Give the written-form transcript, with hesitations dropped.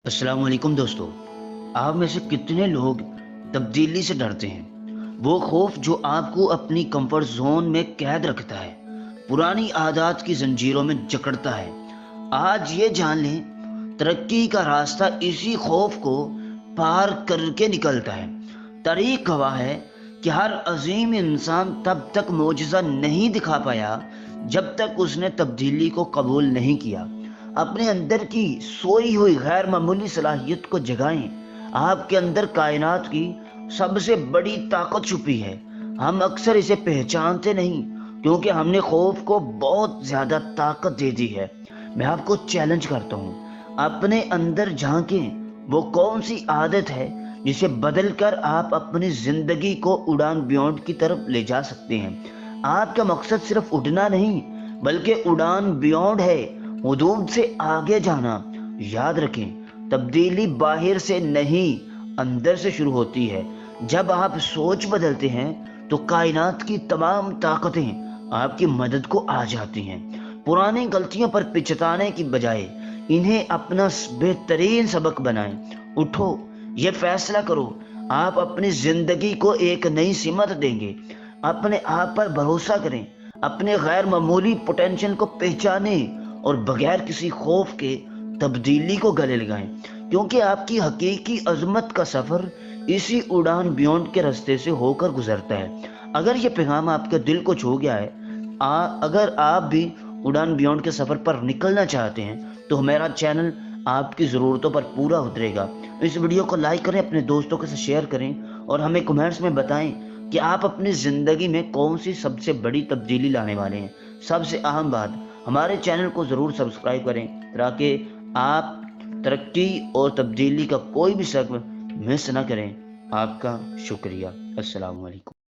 अस्सलाम वालेकुम दोस्तों। आप में से कितने लोग तब्दीली से डरते हैं? वो खौफ जो आपको अपनी कंफर्ट जोन में कैद रखता है, पुरानी आदत की जंजीरों में जकड़ता है। आज ये जान लें, तरक्की का रास्ता इसी खौफ को पार करके निकलता है। तारीख गवाह है कि हर अजीम इंसान तब तक मोजज़ा नहीं दिखा पाया जब तक उसने तब्दीली को कबूल नहीं किया। अपने अंदर की सोई हुई गैर मामूली सलाहियत को जगाएं। आपके अंदर कायनात की सबसे बड़ी ताकत छुपी है। हम अक्सर इसे पहचानते नहीं क्योंकि हमने खौफ को बहुत ज्यादा ताकत दे दी है। मैं आपको चैलेंज करता हूँ, अपने अंदर झांकें। वो कौन सी आदत है जिसे बदलकर आप अपनी जिंदगी को उड़ान बियॉन्ड की तरफ ले जा सकते हैं। आपका मकसद सिर्फ उड़ना नहीं बल्कि उड़ान बियॉन्ड है, हुदूद से आगे जाना। याद रखें, तब्दीली बाहर से नहीं अंदर से शुरू होती है। जब आप सोच बदलते हैं तो कायनात की तमाम ताकतें आपकी मदद को आ जाती हैं। पुरानी गलतियों पर पिछताने की बजाय इन्हें अपना बेहतरीन सबक बनाएं। उठो, ये फैसला करो, आप अपनी जिंदगी को एक नई सिमत देंगे। अपने आप पर भरोसा करें, अपने गैर मामूली पोटेंशियल को पहचानें और बगैर किसी खौफ के तब्दीली को गले लगाएं, क्योंकि आपकी हकीकी अजमत का सफर इसी उड़ान बियॉन्ड के रास्ते से होकर गुजरता है। अगर ये पैगाम आपके दिल को छू गया है, अगर आप भी उड़ान बियॉन्ड के सफर पर निकलना चाहते हैं तो मेरा चैनल आपकी ज़रूरतों पर पूरा उतरेगा। इस वीडियो को लाइक करें, अपने दोस्तों के साथ शेयर करें और हमें कमेंट्स में बताएं कि आप अपनी ज़िंदगी में कौन सी सबसे बड़ी तब्दीली लाने वाले हैं। सबसे अहम बात, हमारे चैनल को ज़रूर सब्सक्राइब करें ताकि आप तरक्की और तब्दीली का कोई भी सेगमेंट मिस ना करें। आपका शुक्रिया। अस्सलाम वालेकुम।